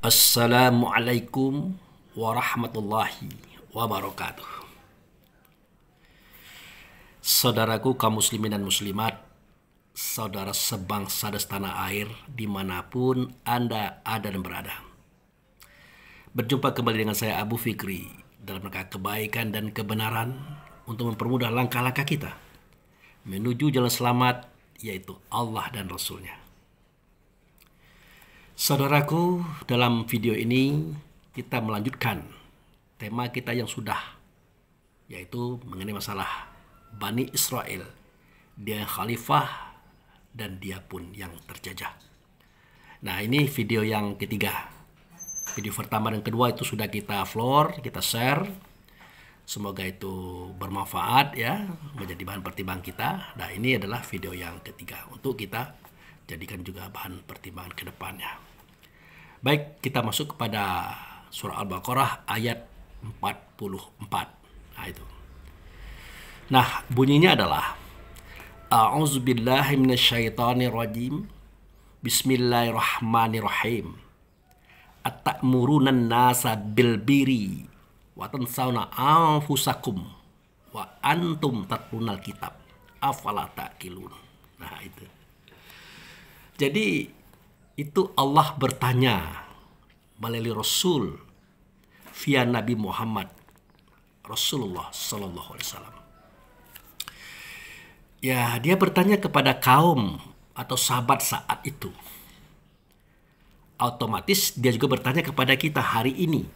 Assalamualaikum warahmatullahi wabarakatuh. Saudaraku kaum muslimin dan muslimat, saudara sebangsa dan setanah air dimanapun Anda ada dan berada. Berjumpa kembali dengan saya Abu Fikri dalam rangka kebaikan dan kebenaran untuk mempermudah langkah-langkah kita menuju jalan selamat, yaitu Allah dan Rasulnya. Saudaraku, dalam video ini kita melanjutkan tema kita yang sudah, yaitu mengenai masalah Bani Israel. Dia khalifah dan dia pun yang terjajah. Nah, ini video yang ketiga. Video pertama dan kedua itu sudah kita upload, kita share. Semoga itu bermanfaat ya, menjadi bahan pertimbangan kita. Nah, ini adalah video yang ketiga untuk kita jadikan juga bahan pertimbangan ke depannya. Baik, kita masuk kepada surah Al-Baqarah ayat 44. Nah, itu. Nah, bunyinya adalah A'udzubillahi minasyaitonirrajim. Bismillahirrahmanirrahim. At-ta'murunan nasa bil birri wa tansawna anfusakum wa antum tatlunal kitab afala ta'qilun. Nah, itu. Jadi itu Allah bertanya melalui Rasul via Nabi Muhammad Rasulullah Sallallahu Alaihi Wasallam. Ya, dia bertanya kepada kaum atau sahabat saat itu. Otomatis dia juga bertanya kepada kita hari ini.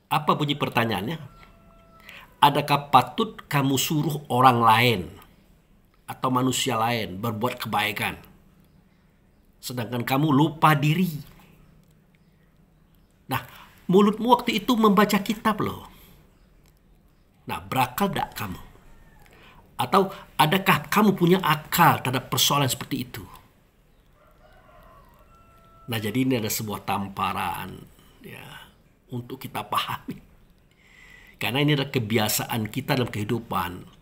Apa bunyi pertanyaannya? Adakah patut kamu suruh orang lain atau manusia lain berbuat kebaikan, sedangkan kamu lupa diri? Nah, mulutmu waktu itu membaca kitab loh. Nah, berakal tidak kamu? Atau adakah kamu punya akal terhadap persoalan seperti itu? Nah, jadi ini ada sebuah tamparan ya untuk kita pahami. Karena ini adalah kebiasaan kita dalam kehidupan.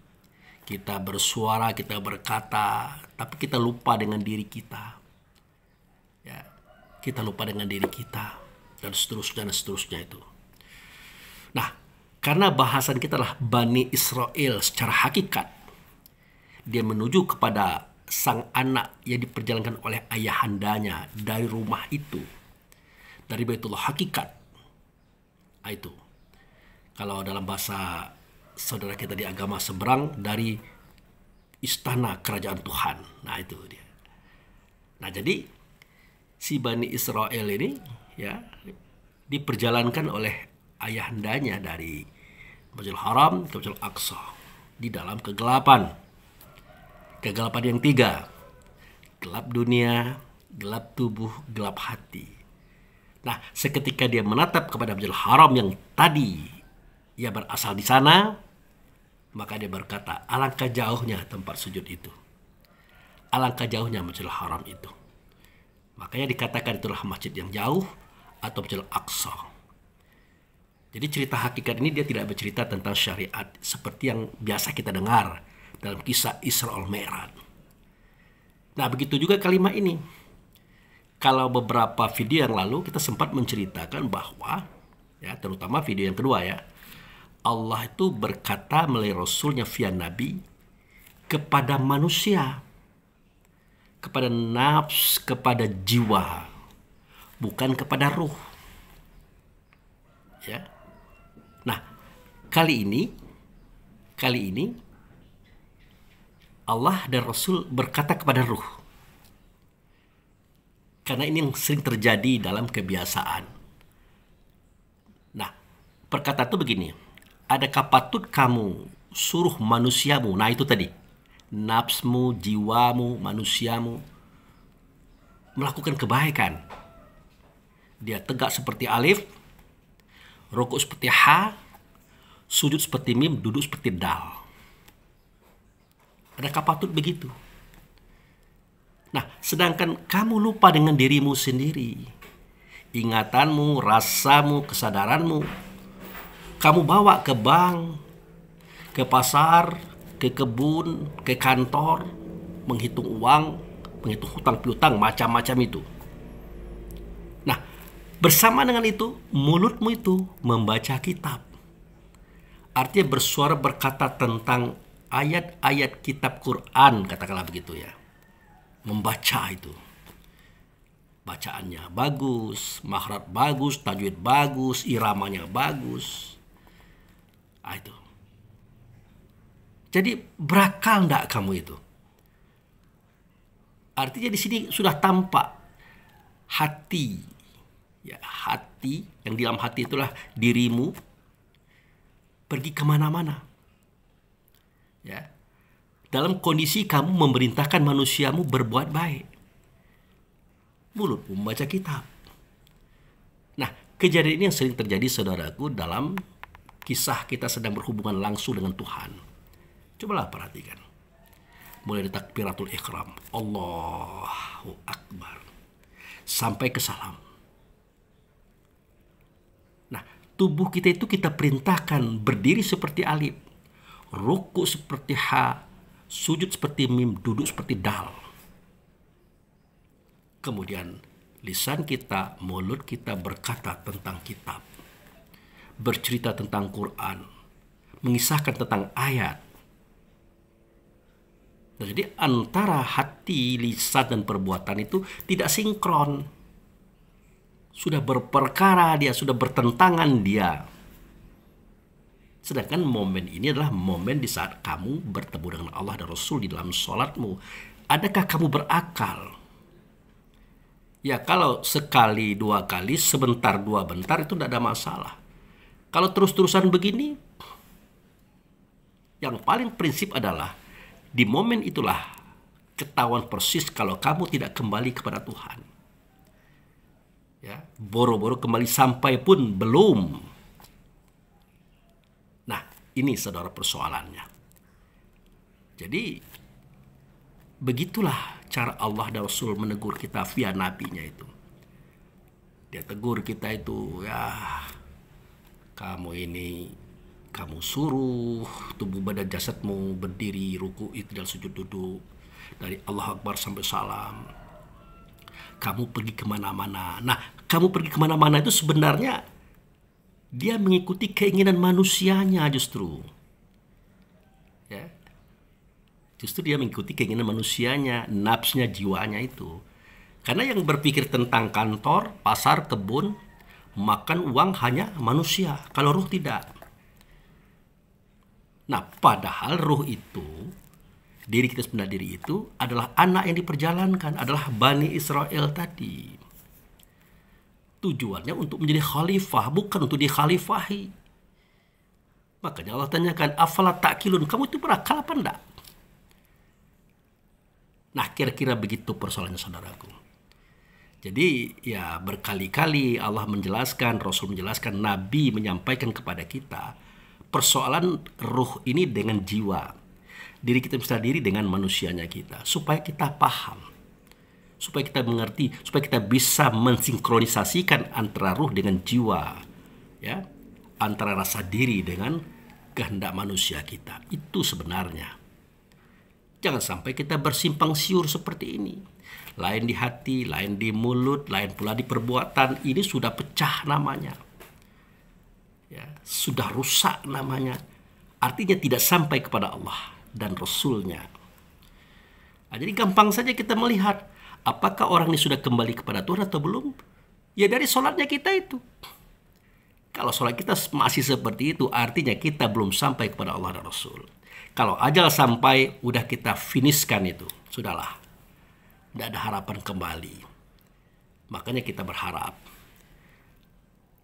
Kita bersuara, kita berkata, tapi kita lupa dengan diri kita. Ya, kita lupa dengan diri kita dan seterusnya itu. Nah, karena bahasan kita adalah Bani Israel secara hakikat, dia menuju kepada sang anak yang diperjalankan oleh ayahandanya dari rumah itu, dari Baitullah hakikat. Nah, itu. Kalau dalam bahasa saudara kita di agama seberang, dari istana kerajaan Tuhan. Nah, itu dia. Nah, jadi si Bani Israel ini ya diperjalankan oleh ayahandanya dari Masjidil Haram ke Masjidil Aqsa di dalam kegelapan. Kegelapan yang tiga: gelap dunia, gelap tubuh, gelap hati. Nah, seketika dia menatap kepada Masjidil Haram yang tadi ia berasal di sana, maka dia berkata, alangkah jauhnya tempat sujud itu, alangkah jauhnya Masjidil Haram itu. Makanya dikatakan itulah masjid yang jauh atau Masjidil Aqsa. Jadi cerita hakikat ini dia tidak bercerita tentang syariat seperti yang biasa kita dengar dalam kisah Isra wal Mi'raj. Nah, begitu juga kalimat ini. Kalau beberapa video yang lalu kita sempat menceritakan bahwa ya, terutama video yang kedua ya, Allah itu berkata melalui Rasulnya via Nabi kepada manusia, kepada nafs, kepada jiwa, bukan kepada ruh. Ya. Nah, kali ini Allah dan Rasul berkata kepada ruh. Karena ini yang sering terjadi dalam kebiasaan. Nah, perkataan itu begini. Adakah patut kamu suruh manusiamu? Nah, itu tadi. Nafsmu, jiwamu, manusiamu melakukan kebaikan. Dia tegak seperti alif, rukuk seperti ha, sujud seperti mim, duduk seperti dal. Adakah patut begitu? Nah, sedangkan kamu lupa dengan dirimu sendiri. Ingatanmu, rasamu, kesadaranmu, kamu bawa ke bank, ke pasar, ke kebun, ke kantor, menghitung uang, menghitung hutang piutang, macam-macam itu. Nah, Bersama dengan itu, mulutmu itu membaca kitab. Artinya bersuara berkata tentang ayat-ayat kitab Quran, katakanlah begitu ya. Membaca itu. Bacaannya bagus, makhraj bagus, tajwid bagus, iramanya bagus. Itu. Jadi berakal enggak kamu itu? Artinya di sini sudah tampak hati. Ya, hati, yang di dalam hati itulah dirimu pergi kemana-mana. Ya. Dalam kondisi kamu memerintahkan manusiamu berbuat baik. Mulutmu membaca kitab. Nah, kejadian ini yang sering terjadi saudaraku dalam kisah kita sedang berhubungan langsung dengan Tuhan. Cobalah perhatikan. Mulai dari takbiratul ihram, Allahu Akbar, sampai ke salam. Nah, tubuh kita itu kita perintahkan berdiri seperti alif, ruku seperti ha, sujud seperti mim, duduk seperti dal. Kemudian lisan kita, mulut kita berkata tentang kitab, bercerita tentang Quran, mengisahkan tentang ayat. Nah, jadi antara hati, lisan, dan perbuatan itu tidak sinkron. Sudah berperkara dia, sudah bertentangan dia. Sedangkan momen ini adalah momen di saat kamu bertemu dengan Allah dan Rasul di dalam sholatmu. Adakah kamu berakal? Ya, kalau sekali, dua kali, sebentar, dua bentar itu tidak ada masalah. Kalau terus-terusan begini, yang paling prinsip adalah di momen itulah ketahuan persis kalau kamu tidak kembali kepada Tuhan. Ya, boro-boro kembali sampai pun belum. Nah, ini saudara persoalannya. Jadi begitulah cara Allah dan Rasul menegur kita via nabinya itu. Dia tegur kita itu, ya kamu ini, kamu suruh tubuh badan jasadmu berdiri, ruku, dan sujud duduk. Dari Allah Akbar sampai salam. Kamu pergi kemana-mana. Nah, kamu pergi kemana-mana itu sebenarnya dia mengikuti keinginan manusianya justru. Ya. Justru dia mengikuti keinginan manusianya, nafsunya, jiwanya itu. Karena yang berpikir tentang kantor, pasar, kebun, makan uang hanya manusia. Kalau ruh tidak. Nah, padahal ruh itu, diri kita sebenarnya diri itu adalah anak yang diperjalankan, adalah Bani Israel tadi. Tujuannya untuk menjadi khalifah, bukan untuk dikhalifahi. Makanya Allah tanyakan, afala ta'qilun, kamu itu berakal apa enggak? Nah, kira-kira begitu persoalannya saudaraku. Jadi ya berkali-kali Allah menjelaskan, Rasul menjelaskan, Nabi menyampaikan kepada kita persoalan ruh ini dengan jiwa. Diri kita bisa diri dengan manusianya kita. Supaya kita paham. Supaya kita mengerti. Supaya kita bisa mensinkronisasikan antara ruh dengan jiwa. Ya, antara rasa diri dengan kehendak manusia kita. Itu sebenarnya. Jangan sampai kita bersimpang siur seperti ini. Lain di hati, lain di mulut, lain pula di perbuatan. Ini sudah pecah namanya. Ya, sudah rusak namanya. Artinya tidak sampai kepada Allah dan Rasulnya. Nah, jadi gampang saja kita melihat apakah orang ini sudah kembali kepada Tuhan atau belum. Ya dari sholatnya kita itu. Kalau sholat kita masih seperti itu, artinya kita belum sampai kepada Allah dan Rasul. Kalau ajal sampai, udah kita finishkan itu. Sudahlah. Tidak ada harapan kembali. Makanya kita berharap.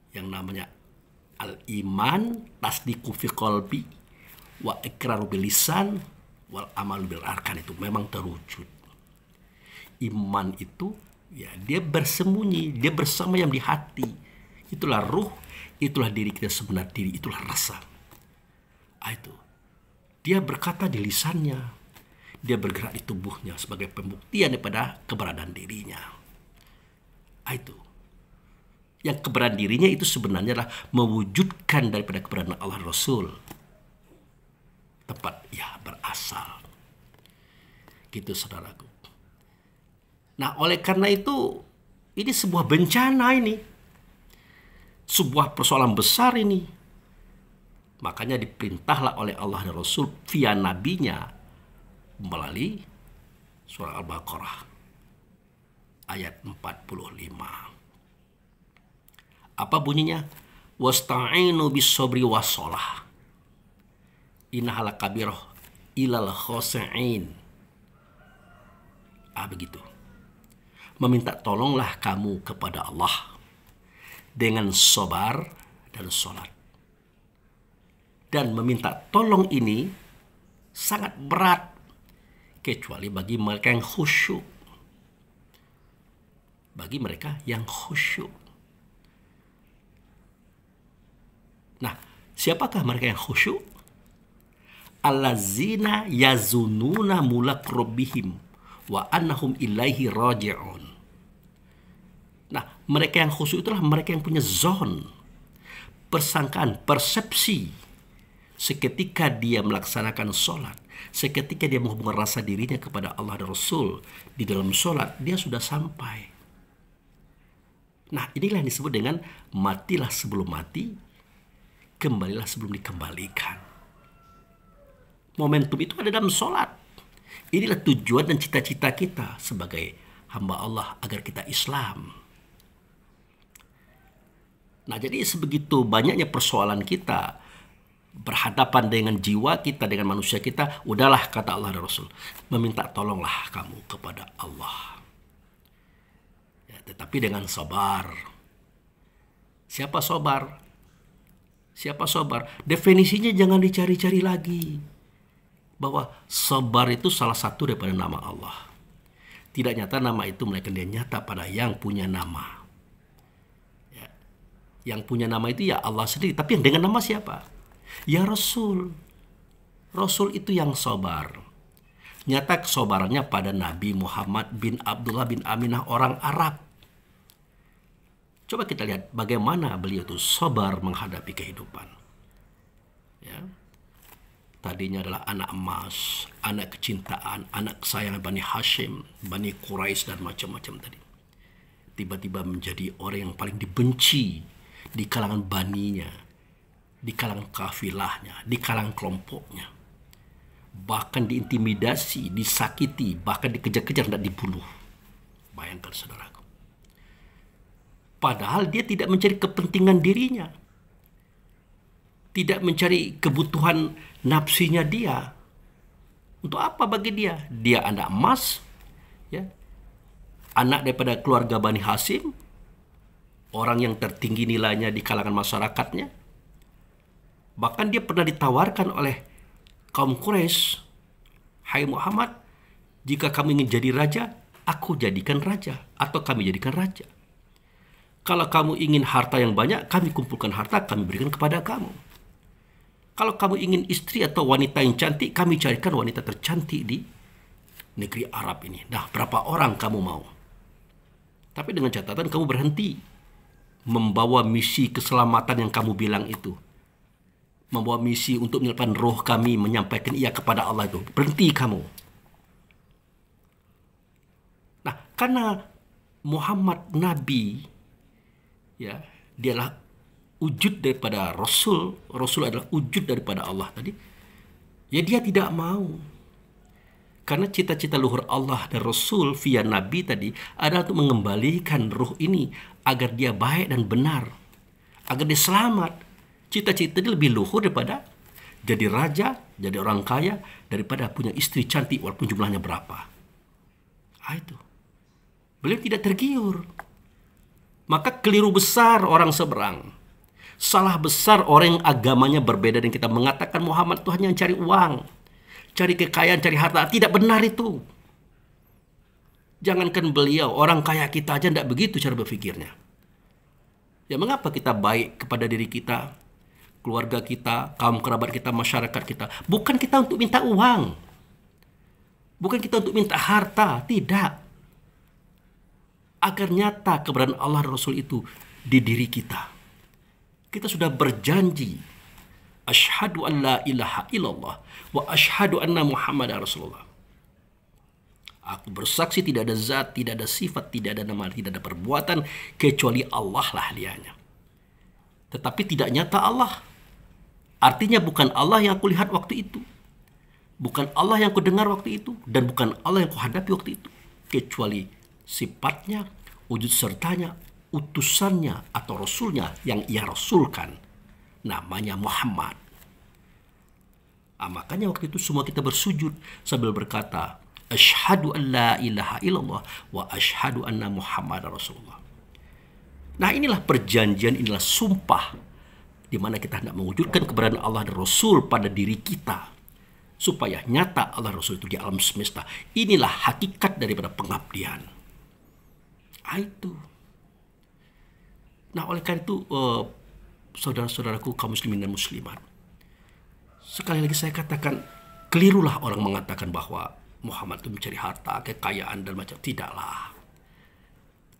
Yang namanya al-iman, tasdiqu fi qalbi, wa iqraru bil lisan, wal amalu bil arkan itu memang terwujud. Iman itu, ya dia bersembunyi, dia bersama yang di hati. Itulah ruh, itulah diri kita sebenar diri, itulah rasa. Itu. Dia berkata di lisannya, dia bergerak di tubuhnya sebagai pembuktian daripada keberadaan dirinya. Itu. Yang keberadaan dirinya itu sebenarnya adalah mewujudkan daripada keberadaan Allah Rasul. Tempat ya berasal. Gitu saudaraku. Nah oleh karena itu, ini sebuah bencana ini. Sebuah persoalan besar ini. Makanya diperintahlah oleh Allah dan Rasul via nabinya melalui surah Al-Baqarah ayat 45. Apa bunyinya? Wasta'inu bis-sabri was-shalah. Innaha lakabirah ilal khashi'in. Begitu. Meminta tolonglah kamu kepada Allah dengan sabar dan sholat. Dan meminta tolong ini sangat berat kecuali bagi mereka yang khusyuk. Bagi mereka yang khusyuk. Nah, siapakah mereka yang khusyuk? Allazina yazununa mulak rabbihim wa annahum ilaihi raji'un. Nah, mereka yang khusyuk itulah mereka yang punya zon, persangkaan, persepsi. Seketika dia melaksanakan sholat, seketika dia menghubungkan rasa dirinya kepada Allah dan Rasul di dalam sholat, dia sudah sampai. Nah, inilah yang disebut dengan matilah sebelum mati, kembalilah sebelum dikembalikan. Momentum itu ada dalam sholat. Inilah tujuan dan cita-cita kita sebagai hamba Allah agar kita Islam. Nah, jadi sebegitu banyaknya persoalan kita berhadapan dengan jiwa kita, dengan manusia kita, udahlah kata Allah dan Rasul, meminta tolonglah kamu kepada Allah. Ya, tetapi dengan sabar. Siapa sabar? Siapa sabar? Definisinya jangan dicari-cari lagi. Bahwa sabar itu salah satu daripada nama Allah. Tidak nyata nama itu, melainkan dia nyata pada yang punya nama. Ya. Yang punya nama itu ya Allah sendiri. Tapi yang dengan nama siapa? Ya Rasul. Rasul itu yang sabar. Nyata kesabarannya pada Nabi Muhammad bin Abdullah bin Aminah, orang Arab. Coba kita lihat bagaimana beliau itu sabar menghadapi kehidupan. Ya. Tadinya adalah anak emas, anak kecintaan, anak kesayangan Bani Hashim, Bani Quraisy dan macam-macam tadi. Tiba-tiba menjadi orang yang paling dibenci di kalangan baninya, di kalangan kafilahnya, di kalangan kelompoknya. Bahkan diintimidasi, disakiti, bahkan dikejar-kejar dan dibunuh. Bayangkan saudaraku. Padahal dia tidak mencari kepentingan dirinya. Tidak mencari kebutuhan nafsinya dia. Untuk apa bagi dia? Dia anak emas, ya, anak daripada keluarga Bani Hashim, orang yang tertinggi nilainya di kalangan masyarakatnya. Bahkan dia pernah ditawarkan oleh kaum Quraisy, hai Muhammad, jika kamu ingin jadi raja, aku jadikan raja, atau kami jadikan raja. Kalau kamu ingin harta yang banyak, kami kumpulkan harta, kami berikan kepada kamu. Kalau kamu ingin istri atau wanita yang cantik, kami carikan wanita tercantik di negeri Arab ini. Nah, berapa orang kamu mau? Tapi dengan catatan kamu berhenti membawa misi keselamatan yang kamu bilang itu. Membawa misi untuk menyelamatkan roh kami, menyampaikan ia kepada Allah itu. Berhenti kamu. Nah, karena Muhammad Nabi, ya, dialah wujud daripada Rasul. Rasul adalah wujud daripada Allah tadi. Ya, dia tidak mau. Karena cita-cita luhur Allah dan Rasul via Nabi tadi adalah untuk mengembalikan ruh ini agar dia baik dan benar. Agar dia selamat. Cita-cita dia lebih luhur daripada jadi raja, jadi orang kaya, daripada punya istri cantik walaupun jumlahnya berapa. Itu. Beliau tidak tergiur. Maka keliru besar orang seberang. Salah besar orang yang agamanya berbeda dan kita mengatakan Muhammad itu hanya cari uang, cari kekayaan, cari harta. Tidak benar itu. Jangankan beliau, orang kaya kita aja tidak begitu cara berpikirnya. Ya, mengapa kita baik kepada diri kita, keluarga kita, kaum kerabat kita, masyarakat kita? Bukan kita untuk minta uang. Bukan kita untuk minta harta. Tidak. Agar nyata keberadaan Allah dan Rasul itu di diri kita. Kita sudah berjanji, asyhadu an la ilaha illallah wa asyhadu anna Muhammadar Rasulullah. Aku bersaksi tidak ada zat, tidak ada sifat, tidak ada nama, tidak ada perbuatan kecuali Allah lah dianya. tetapi tidak nyata Allah. Artinya bukan Allah yang aku lihat waktu itu, bukan Allah yang aku dengar waktu itu, dan bukan Allah yang aku hadapi waktu itu, kecuali sifatnya, wujud sertanya, utusannya atau rasulnya yang ia rasulkan, namanya Muhammad. Makanya waktu itu semua kita bersujud sambil berkata, asyhadu an la ilaha illallah wa asyhadu anna Muhammad Rasulullah. Nah, inilah perjanjian, inilah sumpah di mana kita hendak mewujudkan keberadaan Allah dan Rasul pada diri kita supaya nyata Allah Rasul itu di alam semesta. Inilah hakikat daripada pengabdian. Itu. Nah, oleh karena itu saudara-saudaraku kaum muslimin dan muslimat, sekali lagi saya katakan, kelirulah orang mengatakan bahwa Muhammad itu mencari harta, kekayaan dan macam. Tidaklah.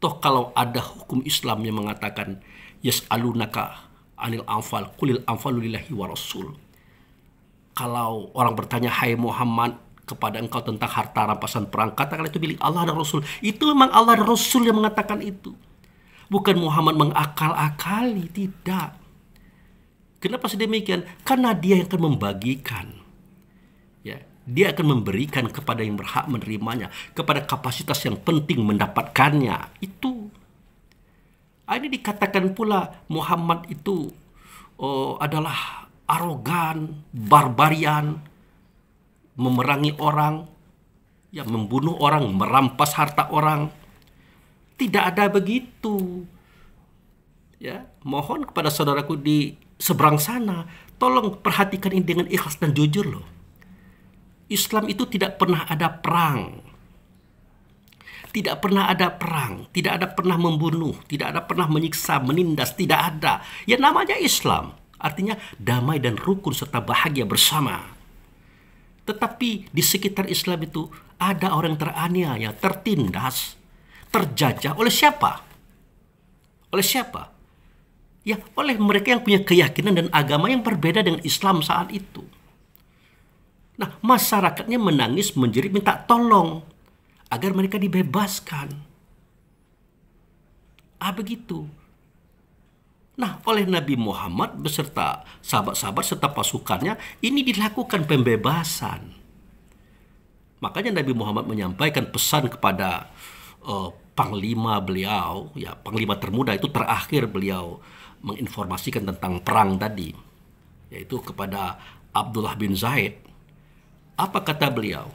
Toh kalau ada hukum Islam yang mengatakan yas'alunaka anil anfal qulil anfalu lillahi wa rasul. Kalau orang bertanya, hai Muhammad, kepada engkau tentang harta rampasan perang, katakanlah itu milik Allah dan Rasul. Itu memang Allah dan Rasul yang mengatakan itu. Bukan Muhammad mengakal-akali, tidak. Kenapa sedemikian? Karena dia yang akan membagikan. Ya, dia akan memberikan kepada yang berhak menerimanya, kepada kapasitas yang penting mendapatkannya. Itu. Ini dikatakan pula Muhammad itu adalah arogan, barbarian, memerangi orang, ya, membunuh orang, merampas harta orang. Tidak ada begitu. Ya, mohon kepada saudaraku di seberang sana, tolong perhatikan ini dengan ikhlas dan jujur loh. Islam itu tidak pernah ada perang. Tidak pernah ada perang, tidak ada pernah membunuh, tidak ada pernah menyiksa, menindas, tidak ada. Ya, namanya Islam. Artinya damai dan rukun serta bahagia bersama. Tetapi di sekitar Islam itu ada orang teraniaya, tertindas, terjajah oleh siapa? Oleh siapa? Ya, oleh mereka yang punya keyakinan dan agama yang berbeda dengan Islam saat itu. Nah, masyarakatnya menangis, menjerit, minta tolong agar mereka dibebaskan. Begitu. Nah, oleh Nabi Muhammad beserta sahabat-sahabat serta pasukannya, ini dilakukan pembebasan. Makanya Nabi Muhammad menyampaikan pesan kepada panglima beliau, ya, panglima termuda itu terakhir beliau menginformasikan tentang perang tadi, yaitu kepada Abdullah bin Zaid. Apa kata beliau?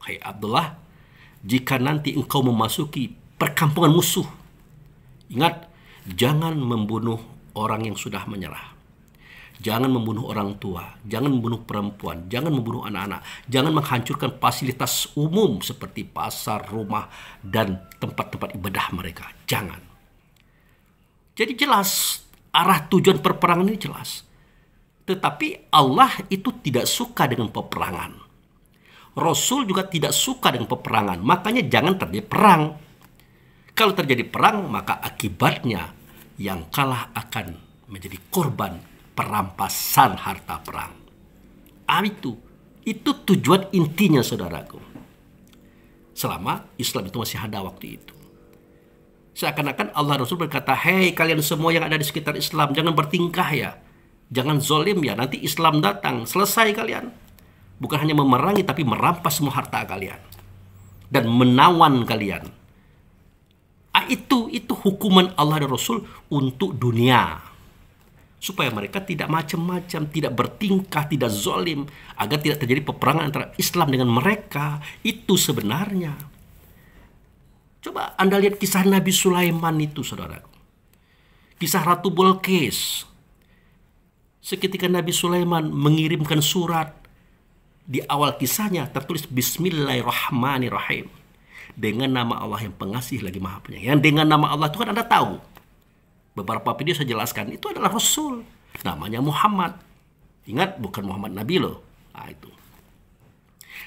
Hai Abdullah, jika nanti engkau memasuki perkampungan musuh, ingat, jangan membunuh orang yang sudah menyerah. Jangan membunuh orang tua, jangan membunuh perempuan, jangan membunuh anak-anak, jangan menghancurkan fasilitas umum seperti pasar, rumah, dan tempat-tempat ibadah mereka. Jangan. Jadi jelas, arah tujuan perperangan ini jelas. Tetapi Allah itu tidak suka dengan peperangan. Rasul juga tidak suka dengan peperangan. Makanya jangan terjadi perang. Kalau terjadi perang, maka akibatnya yang kalah akan menjadi korban perampasan harta perang. Itu tujuan intinya, saudaraku. Selama Islam itu masih ada waktu itu. Seakan-akan Allah Rasul berkata, hei kalian semua yang ada di sekitar Islam, jangan bertingkah ya. Jangan zolim ya, nanti Islam datang, selesai kalian. Bukan hanya memerangi, tapi merampas semua harta kalian. Dan menawan kalian. Itu hukuman Allah dan Rasul untuk dunia. Supaya mereka tidak macam-macam, tidak bertingkah, tidak zolim. Agar tidak terjadi peperangan antara Islam dengan mereka. Itu sebenarnya. Coba Anda lihat kisah Nabi Sulaiman itu, saudara. Kisah Ratu Bilqis. Seketika Nabi Sulaiman mengirimkan surat. Di awal kisahnya tertulis Bismillahirrahmanirrahim. Dengan nama Allah yang pengasih lagi maha penyayang. Yang dengan nama Allah itu kan Anda tahu. Beberapa video saya jelaskan. Itu adalah Rasul. Namanya Muhammad. Ingat, bukan Muhammad Nabi loh. Itu.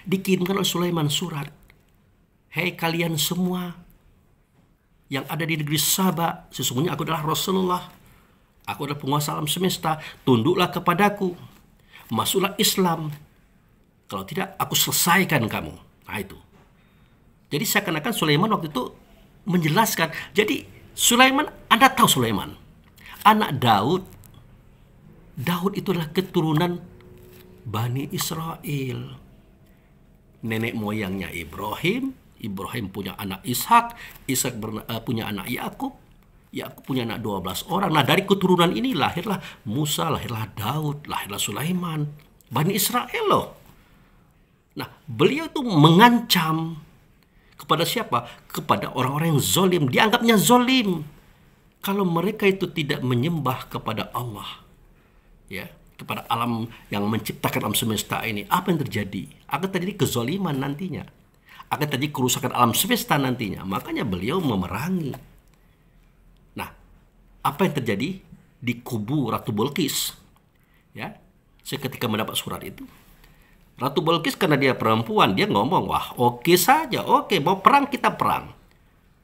Dikirimkan oleh Sulaiman surat. Hei kalian semua yang ada di negeri Saba. Sesungguhnya aku adalah Rasulullah. Aku adalah penguasa alam semesta. Tunduklah kepadaku. Masuklah Islam. Kalau tidak, aku selesaikan kamu. Itu. Jadi seakan-akan Sulaiman waktu itu menjelaskan. Jadi Sulaiman, Anda tahu Sulaiman. anak Daud. Daud itu adalah keturunan Bani Israel. Nenek moyangnya Ibrahim, Ibrahim punya anak Ishak, Ishak punya anak Yakub, Yakub punya anak 12 orang. Nah, dari keturunan ini lahirlah Musa, lahirlah Daud, lahirlah Sulaiman. Bani Israel loh. Nah, beliau itu mengancam kepada siapa? Kepada orang-orang yang zolim. Dianggapnya zolim kalau mereka itu tidak menyembah kepada Allah. Ya, kepada alam yang menciptakan alam semesta ini. Apa yang terjadi? Akan terjadi kezoliman nantinya. Akan terjadi kerusakan alam semesta nantinya. Makanya beliau memerangi. Nah, apa yang terjadi di kubu Ratu Bilqis? Ya, seketika mendapat surat itu, Ratu Bilqis karena dia perempuan, dia ngomong, wah oke saja, oke, mau perang kita perang.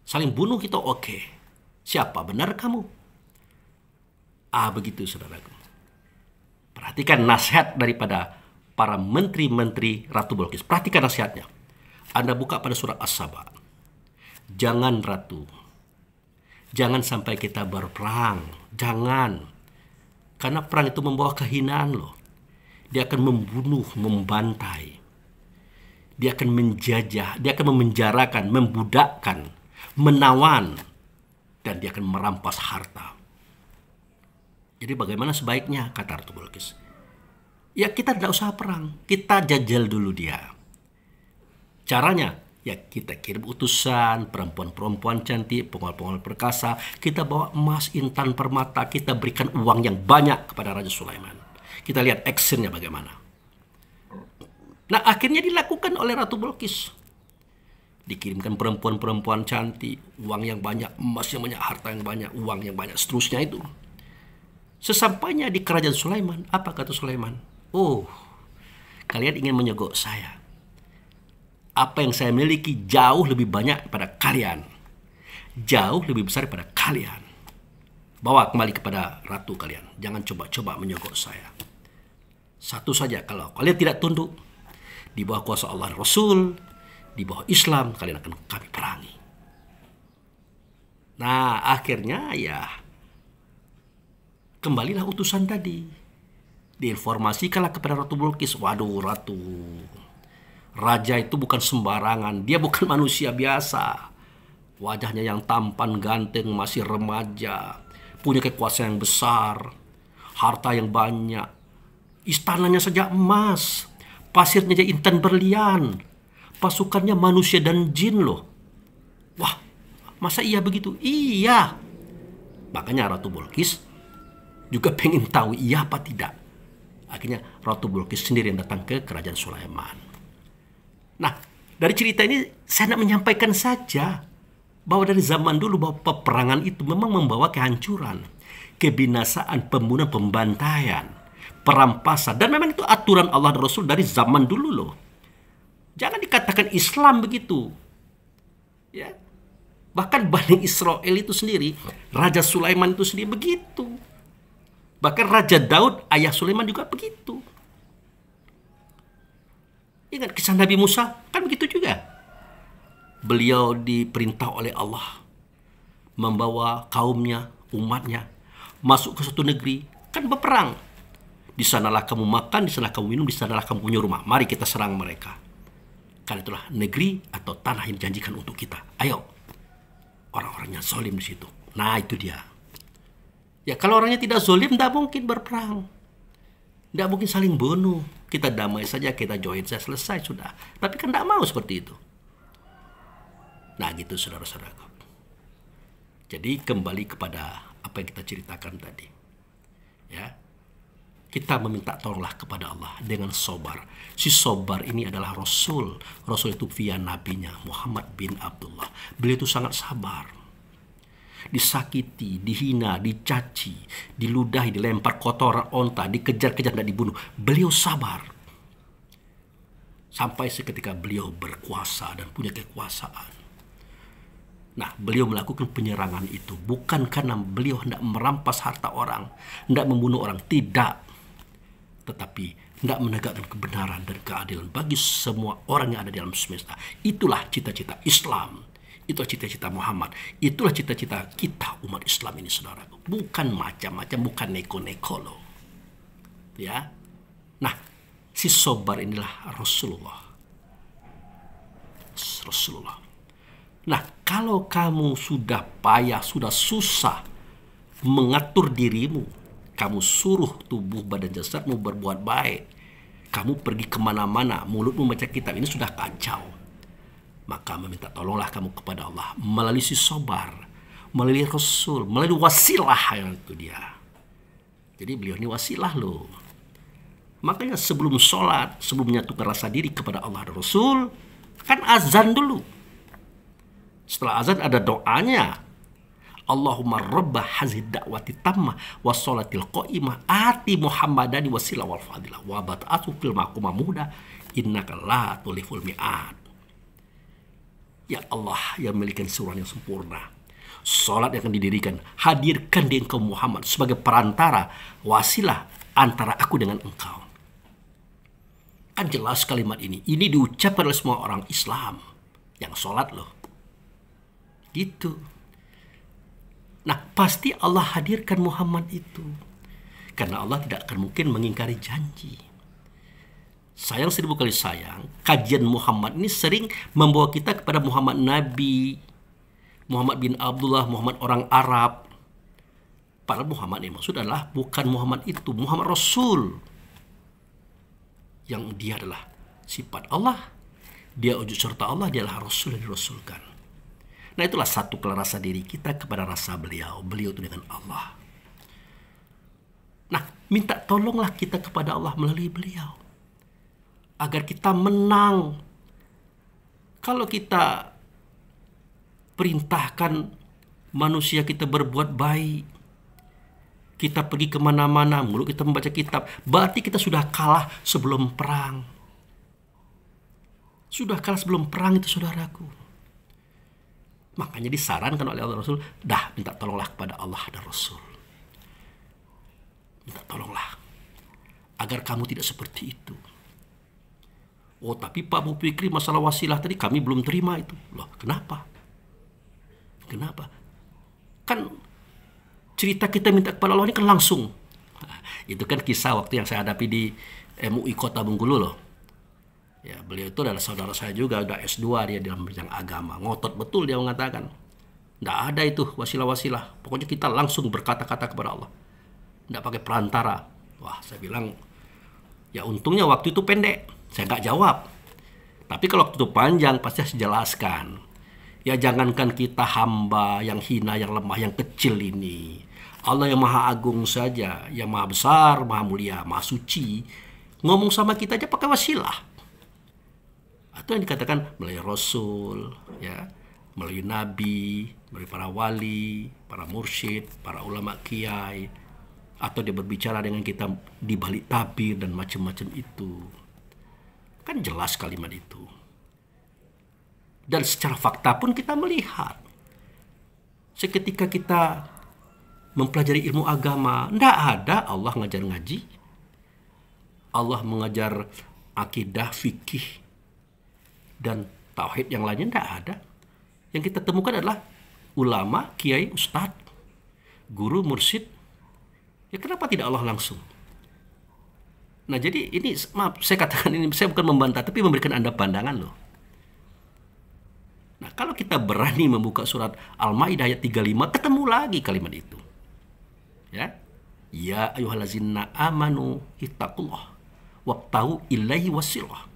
Saling bunuh kita oke. Siapa benar kamu? Begitu saudaraku. Perhatikan nasihat daripada para menteri-menteri Ratu Bilqis. Perhatikan nasihatnya. Anda buka pada surat As-Saba. Jangan ratu. Jangan sampai kita berperang. Jangan. Karena perang itu membawa kehinaan loh. Dia akan membunuh, membantai. Dia akan menjajah, dia akan memenjarakan, membudakkan, menawan. Dan dia akan merampas harta. Jadi bagaimana sebaiknya, kata Ratu Bilqis? Ya kita tidak usah perang, kita jajal dulu dia. Caranya, ya kita kirim utusan, perempuan-perempuan cantik, pengawal-pengawal perkasa, kita bawa emas, intan, permata, kita berikan uang yang banyak kepada Raja Sulaiman. Kita lihat actionnya bagaimana. Nah akhirnya dilakukan oleh Ratu Bilqis. Dikirimkan perempuan-perempuan cantik, uang yang banyak, emas yang banyak, harta yang banyak, uang yang banyak, seterusnya itu. Sesampainya di kerajaan Sulaiman, apa kata Sulaiman? Oh, kalian ingin menyogok saya. Apa yang saya miliki jauh lebih banyak daripada kalian. Jauh lebih besar daripada kalian. Bawa kembali kepada ratu kalian. Jangan coba-coba menyogok saya. Satu saja, kalau kalian tidak tunduk di bawah kuasa Allah dan Rasul, di bawah Islam, kalian akan kami perangi. Nah, akhirnya ya kembalilah utusan tadi. Diinformasikanlah kepada Ratu Bilqis. Waduh, ratu. Raja itu bukan sembarangan. Dia bukan manusia biasa. Wajahnya yang tampan, ganteng, masih remaja. Punya kekuasaan yang besar. Harta yang banyak. Istananya saja emas. Pasirnya saja intan berlian. Pasukannya manusia dan jin loh. Wah, masa iya begitu? Iya. Makanya Ratu Bilqis juga pengen tahu iya apa tidak. Akhirnya Ratu Bilqis sendiri yang datang ke kerajaan Sulaiman. Nah, dari cerita ini saya nak menyampaikan saja bahwa dari zaman dulu bahwa peperangan itu memang membawa kehancuran, kebinasaan, pembunuhan, pembantaian, perampasan. Dan memang itu aturan Allah dan Rasul dari zaman dulu loh. Jangan dikatakan Islam begitu. Ya. Bahkan Bani Israel itu sendiri, Raja Sulaiman itu sendiri begitu. Bahkan Raja Daud, ayah Sulaiman juga begitu. Ingat kisah Nabi Musa? Kan begitu juga. Beliau diperintah oleh Allah membawa kaumnya, umatnya, masuk ke suatu negeri. Kan berperang. Di sanalah kamu makan, di sanalah kamu minum, di sanalah kamu punya rumah. Mari kita serang mereka. Karena itulah negeri atau tanah yang dijanjikan untuk kita. Ayo. Orang-orangnya zalim di situ. Nah itu dia. Ya kalau orangnya tidak zalim, tidak mungkin berperang. Tidak mungkin saling bunuh. Kita damai saja, kita join saja, selesai sudah. Tapi kan tidak mau seperti itu. Nah gitu saudara-saudaraku. Jadi kembali kepada apa yang kita ceritakan tadi. Ya, kita meminta tolonglah kepada Allah dengan sobar. Si sobar ini adalah Rasul. Rasul itu via nabinya Muhammad bin Abdullah. Beliau itu sangat sabar. Disakiti, dihina, dicaci, diludahi, dilempar kotoran onta, dikejar-kejar dan dibunuh. Beliau sabar. Sampai seketika beliau berkuasa dan punya kekuasaan. Nah, beliau melakukan penyerangan itu bukan karena beliau hendak merampas harta orang, hendak membunuh orang, tidak. Tetapi hendak menegakkan kebenaran dan keadilan bagi semua orang yang ada di alam semesta. Itulah cita-cita Islam. Itulah cita-cita Muhammad. Itulah cita-cita kita umat Islam ini, saudara. Bukan macam-macam, bukan neko-neko loh. Ya. Nah, si sobar inilah Rasulullah. Rasulullah. Nah, kalau kamu sudah payah, sudah susah mengatur dirimu, kamu suruh tubuh badan jasadmu berbuat baik, kamu pergi kemana-mana, mulutmu baca kitab, ini sudah kacau. Maka meminta tolonglah kamu kepada Allah melalui si sobar, melalui Rasul, melalui wasilah yang itu dia. Jadi beliau ini wasilah loh. Makanya sebelum sholat, sebelum menyatukan rasa diri kepada Allah dan Rasul, kan azan dulu. Setelah azan ada doanya. Allahumma rabba hazid da'wati tammah wa sholatil qa'imah ati Muhammadani wasilah wal fadilah wa bat'atu fil maqamah muda innaka la tuliful mi'ad. Ya Allah yang memiliki suruhan yang sempurna, salat yang akan didirikan, hadirkan di engkau Muhammad sebagai perantara, wasilah antara aku dengan engkau. Kan jelas kalimat ini diucapkan oleh semua orang Islam yang salat loh. Gitu. Nah, pasti Allah hadirkan Muhammad itu. Karena Allah tidak akan mungkin mengingkari janji. Sayang seribu kali sayang, kajian Muhammad ini sering membawa kita kepada Muhammad Nabi, Muhammad bin Abdullah, Muhammad orang Arab. Padahal Muhammad yang maksud adalah bukan Muhammad itu, Muhammad Rasul. Yang dia adalah sifat Allah, dia wujud serta Allah, dia adalah Rasul yang dirasulkan. Nah, itulah satu rasa diri kita kepada rasa beliau itu dengan Allah. Nah, minta tolonglah kita kepada Allah melalui beliau, agar kita menang. Kalau kita perintahkan manusia kita berbuat baik, kita pergi kemana-mana, mulut kita membaca kitab, berarti kita sudah kalah sebelum perang. Sudah kalah sebelum perang itu, saudaraku. Makanya disarankan oleh Allah Rasul, dah minta tolonglah kepada Allah dan Rasul. Minta tolonglah agar kamu tidak seperti itu. Oh, tapi Pak Bu Fikri, masalah wasilah tadi kami belum terima itu. Loh, kenapa? Kenapa? Kan cerita kita minta kepada Allah ini kan langsung. Nah, itu kan kisah waktu yang saya hadapi di MUI Kota Bengkulu loh. Ya, beliau itu adalah saudara saya juga, udah S2 dia dalam bidang agama. Ngotot betul dia mengatakan. Nggak ada itu wasilah-wasilah. Pokoknya kita langsung berkata-kata kepada Allah. Nggak pakai perantara. Wah, saya bilang, ya untungnya waktu itu pendek. Saya nggak jawab. Tapi kalau waktu itu panjang, pasti saya jelaskan. Ya jangankan kita hamba yang hina, yang lemah, yang kecil ini. Allah yang maha agung saja, yang maha besar, maha mulia, maha suci, ngomong sama kita aja pakai wasilah. Atau yang dikatakan melalui Rasul, ya, melalui Nabi, melalui para wali, para mursyid, para ulama kiai. Atau dia berbicara dengan kita di balik tabir dan macam-macam itu. Kan jelas kalimat itu. Dan secara fakta pun kita melihat. Seketika kita mempelajari ilmu agama, tidak ada Allah ngajar ngaji. Allah mengajar akidah, fikih, dan tauhid yang lainnya, tidak ada. Yang kita temukan adalah ulama, kiai, ustadz, guru, mursyid. Ya kenapa tidak Allah langsung? Nah, jadi ini, maaf, saya katakan ini, saya bukan membantah, tapi memberikan Anda pandangan loh. Nah, kalau kita berani membuka surat Al-Maidah ayat 35, ketemu lagi kalimat itu. Ya. Ya ayyuhallazina amanu ittaqullah wabtaghu ilaihi wasilah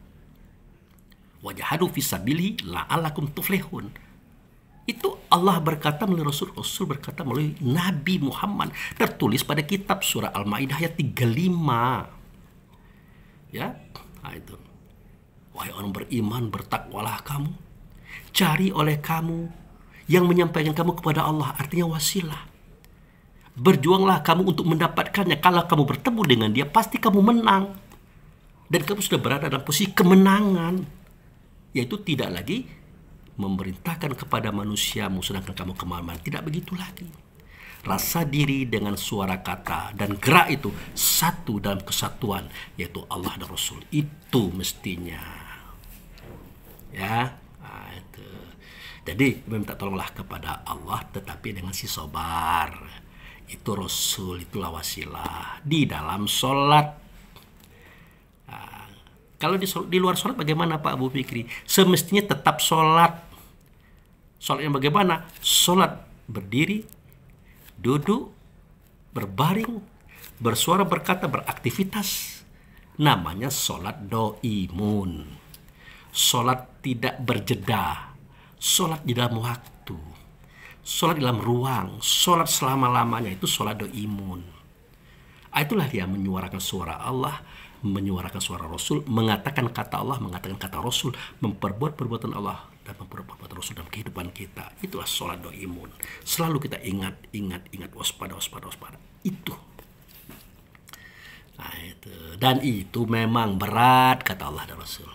wajahadu fisabilihi la'allakum tuflihun. Itu Allah berkata melalui Rasul, Rasul berkata melalui Nabi Muhammad. Tertulis pada kitab surah Al-Maidah ayat 35. Ya, nah itu. Wahai orang beriman, bertakwalah kamu. Cari oleh kamu yang menyampaikan kamu kepada Allah, artinya wasilah. Berjuanglah kamu untuk mendapatkannya. Kalau kamu bertemu dengan dia, pasti kamu menang. Dan kamu sudah berada dalam posisi kemenangan. Yaitu tidak lagi memerintahkan kepada manusiamu sedangkan kamu kemana-mana. Tidak begitu lagi. Rasa diri dengan suara kata dan gerak itu satu dalam kesatuan, yaitu Allah dan Rasul. Itu mestinya. Ya, nah, itu. Jadi meminta tolonglah kepada Allah tetapi dengan si sabar. Itu Rasul, itulah wasilah di dalam sholat. Kalau di luar sholat bagaimana Pak Abu Fikri? Semestinya tetap sholat. Sholatnya bagaimana? Sholat berdiri, duduk, berbaring, bersuara, berkata, beraktivitas. Namanya sholat doimun. Sholat tidak berjeda. Sholat di dalam waktu. Sholat di dalam ruang. Sholat selama-lamanya itu sholat doimun. Itulah dia menyuarakan suara Allah, menyuarakan suara Rasul, mengatakan kata Allah, mengatakan kata Rasul, memperbuat perbuatan Allah dan memperbuat perbuatan Rasul dalam kehidupan kita. Itulah sholat doimun. Selalu kita ingat, waspada. Itu. Nah, itu. Dan itu memang berat kata Allah dan Rasul.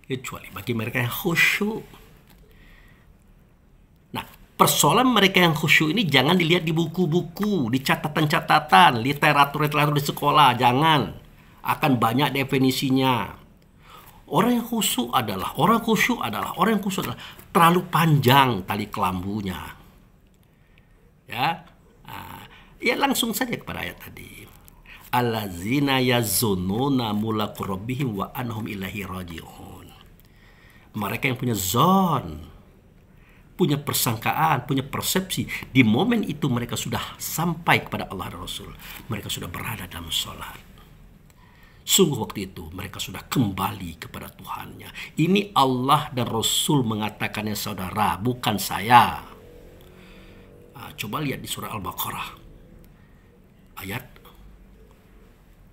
Kecuali bagi mereka yang khusyuk. Nah, persoalan mereka yang khusyuk ini jangan dilihat di buku-buku, di catatan-catatan, literatur di sekolah, jangan. Akan banyak definisinya. Orang yang khusyuk adalah terlalu panjang tali kelambunya. Ya, ya langsung saja kepada ayat tadi. Allazina yazununa mulaqu rabbihim wa annahum ilaihi raji'un. Mereka yang punya zon, punya persangkaan, punya persepsi. Di momen itu mereka sudah sampai kepada Allah dan Rasul. Mereka sudah berada dalam sholat. Sungguh waktu itu mereka sudah kembali kepada Tuhannya. Ini Allah dan Rasul mengatakannya saudara, bukan saya. Coba lihat di surah Al-Baqarah. Ayat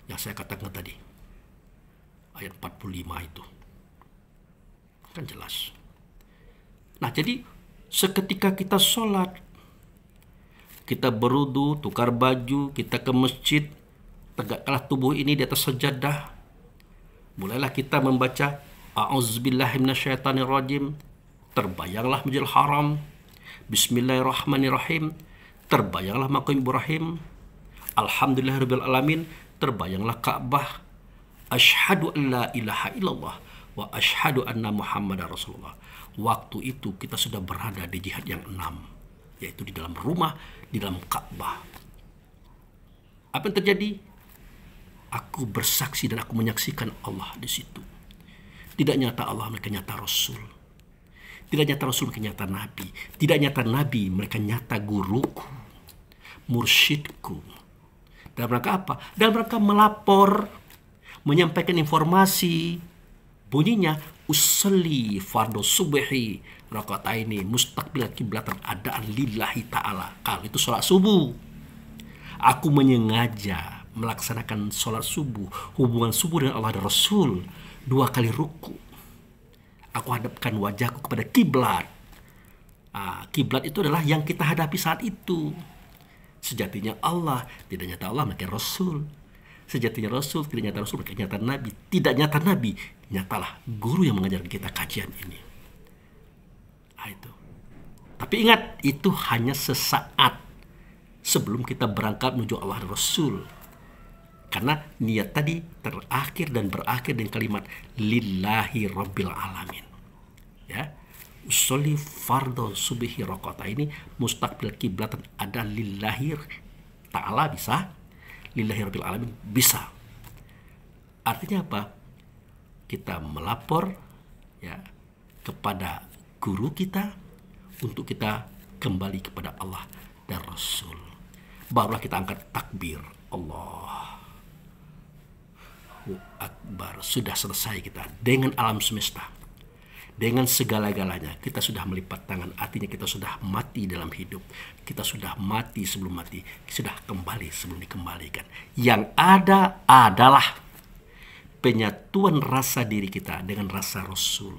yang saya katakan tadi. Ayat 45 itu. Kan jelas. Nah jadi seketika kita sholat, kita berudu, tukar baju, kita ke masjid, tegakkanlah tubuh ini di atas sajadah. Mulailah kita membaca A'udzubillahi minasyaitonirrajim. Terbayanglah Masjidil Haram. Bismillahirrahmanirrahim. Terbayanglah Maqam Ibrahim. Alhamdulillahirabbil alamin. Terbayanglah Ka'bah. Asyhadu an la ilaha illallah wa asyhadu anna Muhammadar Rasulullah. Waktu itu kita sudah berada di jihad yang 6, yaitu di dalam rumah, di dalam Ka'bah. Apa yang terjadi? Aku bersaksi dan aku menyaksikan Allah di situ. Tidak nyata Allah, mereka nyata Rasul. Tidak nyata Rasul, mereka nyata Nabi. Tidak nyata Nabi, mereka nyata guruku, mursyidku. Dalam rangka apa? Dalam rangka melapor, menyampaikan informasi. Bunyinya usolli fardhu subhi rakataini mustaqbilat kiblatan adaan lillahi ta'ala. Kalau itu sholat subuh. Aku menyengaja melaksanakan sholat subuh, hubungan subuh dengan Allah dan Rasul, 2 kali ruku. Aku hadapkan wajahku kepada kiblat. Kiblat itu adalah yang kita hadapi saat itu. Sejatinya Allah, tidak nyata Allah, maka Rasul. Sejatinya Rasul, tidak nyata Rasul, maka nyata Nabi. Tidak nyata Nabi, nyatalah guru yang mengajarkan kita kajian ini. Itu. Tapi ingat, itu hanya sesaat sebelum kita berangkat menuju Allah dan Rasul. Karena niat tadi terakhir dan berakhir dengan kalimat lillahi rabbil alamin. Ya. Usolli fardhu subhi raqata ini mustaqbil kiblatan ada lillahi ta'ala bisa, lillahi rabbil alamin bisa. Artinya apa? Kita melapor ya kepada guru kita untuk kita kembali kepada Allah dan Rasul. Barulah kita angkat takbir. Allahu Akbar. Sudah selesai kita dengan alam semesta. Dengan segala-galanya. Kita sudah melipat tangan. Artinya kita sudah mati dalam hidup. Kita sudah mati sebelum mati. Sudah kembali sebelum dikembalikan. Yang ada adalah penyatuan rasa diri kita dengan rasa Rasul.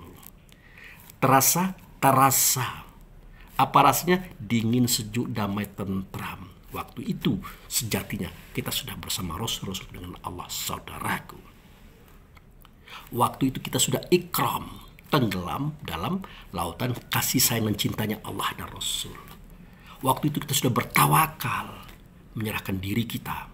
Terasa. Apa rasanya? Dingin, sejuk, damai, tentram. Waktu itu sejatinya kita sudah bersama Rasul dengan Allah, saudaraku. Waktu itu kita sudah ikram, tenggelam dalam lautan kasih sayang dan cintanya Allah dan Rasul. Waktu itu kita sudah bertawakal, menyerahkan diri kita.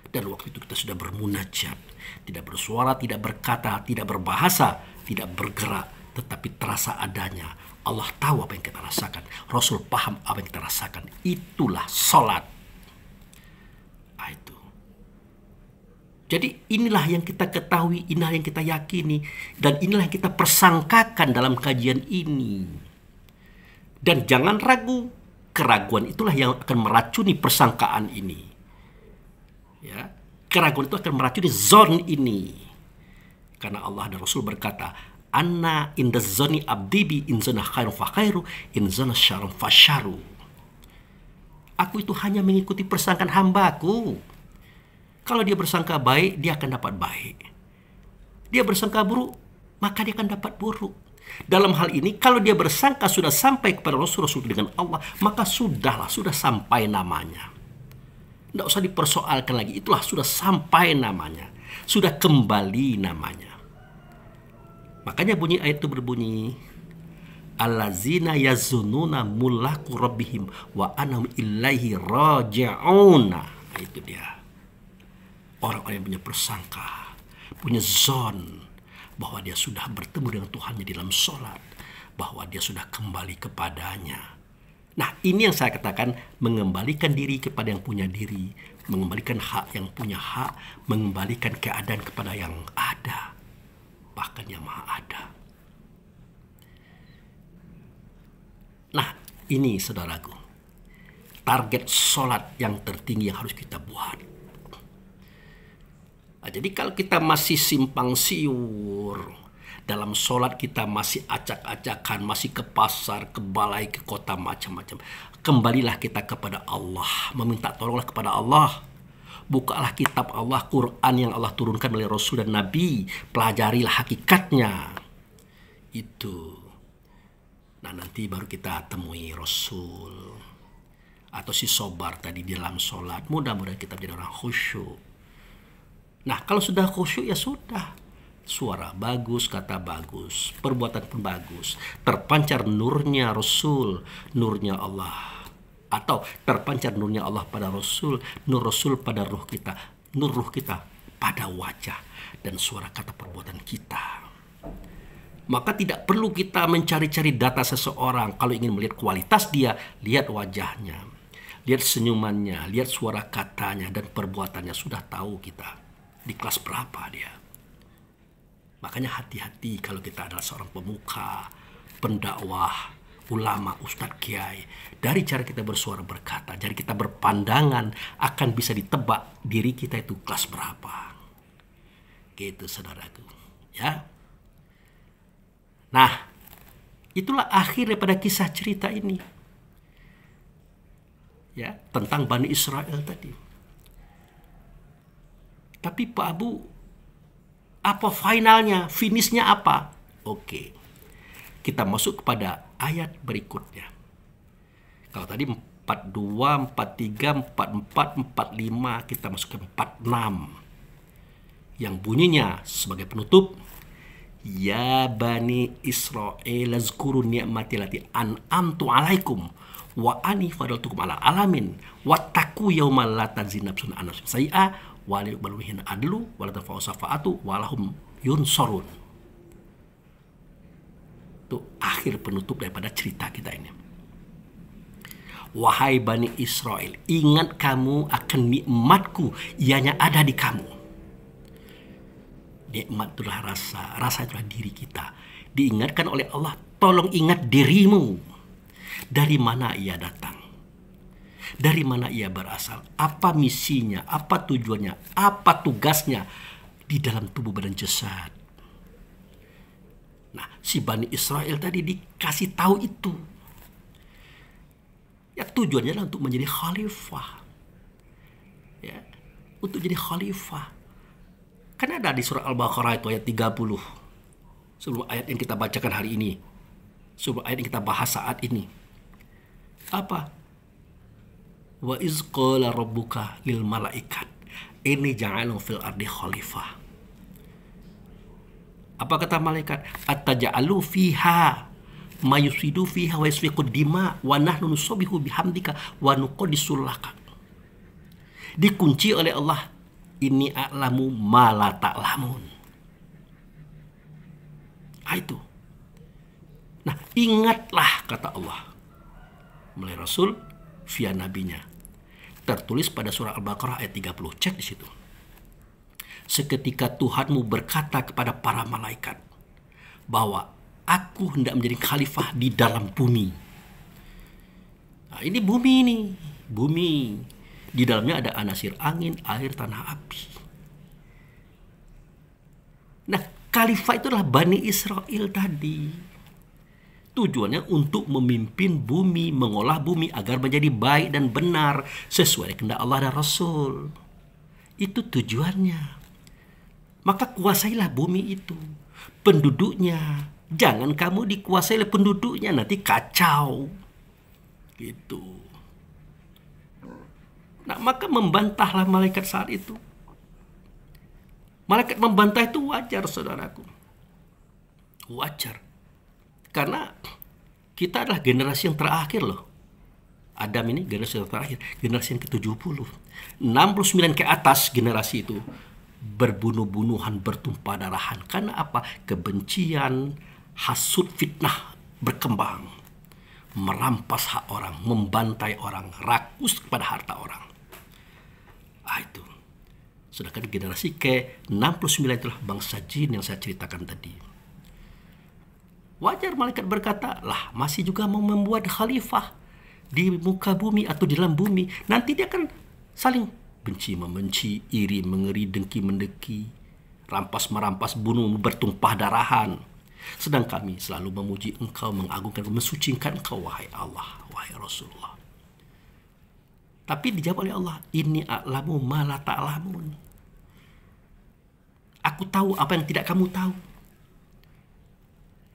Dan waktu itu kita sudah bermunajat, tidak bersuara, tidak berkata, tidak berbahasa, tidak bergerak, tetapi terasa adanya Allah tahu apa yang kita rasakan. Rasul paham apa yang kita rasakan. Itulah salat. Itu. Jadi inilah yang kita ketahui, inilah yang kita yakini, dan inilah yang kita persangkakan dalam kajian ini. Dan jangan ragu, keraguan itulah yang akan meracuni persangkaan ini. Ya, keraguan itu akan meracuni zon ini. Karena Allah dan Rasul berkata, Anna in the zoni abdibi in zona khairu fa khairu in zona syarum fa syaru. Aku itu hanya mengikuti persangkaan hambaku. Kalau dia bersangka baik, dia akan dapat baik. Dia bersangka buruk, maka dia akan dapat buruk. Dalam hal ini, kalau dia bersangka sudah sampai kepada Rasul dengan Allah, maka sudahlah, sudah sampai namanya. Tidak usah dipersoalkan lagi, itulah sudah sampai namanya. Sudah kembali namanya. Makanya bunyi ayat itu berbunyi, allazina yazununa mulaku rabbihim wa anhum ilaihi raji'una. Itu dia. Orang-orang yang punya persangka, punya zon bahwa dia sudah bertemu dengan Tuhannya di dalam sholat, bahwa dia sudah kembali kepadanya. Nah, ini yang saya katakan, mengembalikan diri kepada yang punya diri, mengembalikan hak yang punya hak, mengembalikan keadaan kepada yang ada, bahkan yang maha ada. Nah, ini saudaraku, target sholat yang tertinggi yang harus kita buat. Nah, jadi kalau kita masih simpang siur, dalam sholat kita masih acak-acakan, masih ke pasar, ke balai, ke kota, macam-macam, kembalilah kita kepada Allah, meminta tolonglah kepada Allah. Bukalah kitab Allah, Quran yang Allah turunkan melalui Rasul dan Nabi. Pelajarilah hakikatnya. Itu. Nah, nanti baru kita temui Rasul. Atau si Sobar tadi di dalam sholat. Mudah-mudahan kita menjadi orang khusyuk. Nah, kalau sudah khusyuk ya sudah. Suara bagus, kata bagus. Perbuatan pun bagus. Terpancar nurnya Rasul, nurnya Allah. Atau terpancar nurnya Allah pada Rasul, nur Rasul pada ruh kita, nur ruh kita pada wajah dan suara kata perbuatan kita. Maka tidak perlu kita mencari-cari data seseorang. Kalau ingin melihat kualitas dia, lihat wajahnya, lihat senyumannya, lihat suara katanya dan perbuatannya. Sudah tahu kita di kelas berapa dia. Makanya hati-hati kalau kita adalah seorang pemuka, pendakwah, ulama, ustadz, kiai. Dari cara kita bersuara, berkata, dari kita berpandangan, akan bisa ditebak diri kita itu kelas berapa. Gitu saudaraku. Ya. Nah, itulah akhir daripada kisah cerita ini. Ya, tentang Bani Israel tadi. Tapi Pak Abu, apa finalnya? Finishnya apa? Oke. Kita masuk kepada ayat berikutnya. Kalau tadi 42, 43, 44, 45, kita masuk ke 46. Yang bunyinya sebagai penutup, Ya Bani Israel azkuru ni'mati lati an'amtu alaikum wa ani fadaltukum ala alamin wattaqu yawmal la tajzi nafsun an nafsin sayyi'a wa la yuqbalu minha adlu wa la tanfa'u syafa'atu wa lahum yunsorun. Itu akhir penutup daripada cerita kita ini. Wahai Bani Israel, ingat kamu akan nikmatku, ianya ada di kamu. Nikmat itulah rasa, rasa itulah diri kita. Diingatkan oleh Allah, tolong ingat dirimu. Dari mana ia datang? Dari mana ia berasal? Apa misinya? Apa tujuannya? Apa tugasnya di dalam tubuh badan jasad? Nah, si Bani Israel tadi dikasih tahu itu. Ya, tujuannya adalah untuk menjadi khalifah. Ya, untuk jadi khalifah. Kan ada di surah Al-Baqarah itu ayat 30. Sebelum ayat yang kita bacakan hari ini. Sebelum ayat yang kita bahas saat ini. Apa? Wa iz qala rabbuka lil malaikat inni ja'alun fil ardi khalifah. Apa kata malaikat? Attaja'alu fiha ma yusidu fiha wa yasfiqud dima wa nahnu nusabbihu bihamdika wa nuqaddisu laka. Dikunci oleh Allah, ini a'lamu ma la ta'lamun. Itu. Nah, ingatlah kata Allah melalui Rasul via nabinya. Tertulis pada surah Al-Baqarah ayat 30. Cek di situ. Seketika Tuhanmu berkata kepada para malaikat bahwa aku hendak menjadi khalifah di dalam bumi. Nah, ini bumi ini, bumi. Di dalamnya ada anasir angin, air, tanah, api. Nah, khalifah itu adalah Bani Israel tadi. Tujuannya untuk memimpin bumi, mengolah bumi agar menjadi baik dan benar sesuai kehendak Allah dan Rasul. Itu tujuannya. Maka kuasailah bumi itu, penduduknya. Jangan kamu dikuasai oleh penduduknya, nanti kacau. Gitu. Nah, maka membantahlah malaikat saat itu. Malaikat membantah itu wajar, saudaraku. Wajar. Karena kita adalah generasi yang terakhir loh. Adam ini generasi yang terakhir, generasi yang ke-70. 69 ke atas generasi itu berbunuh-bunuhan, bertumpah darahan. Karena apa? Kebencian, hasud, fitnah berkembang. Merampas hak orang, membantai orang, rakus kepada harta orang. Itu. Sedangkan generasi ke-69 itulah bangsa jin yang saya ceritakan tadi. Wajar malaikat berkata, lah masih juga mau membuat khalifah di muka bumi atau di dalam bumi. Nanti dia akan saling benci membenci, iri mengeri, dengki mendengki, rampas merampas, bunuh bertumpah darahan. Sedang kami selalu memuji engkau, mengagungkan, mensucikan engkau, wahai Allah, wahai Rasulullah. Tapi dijawab oleh Allah, inni a'lamu ma la ta'lamun. Aku tahu apa yang tidak kamu tahu.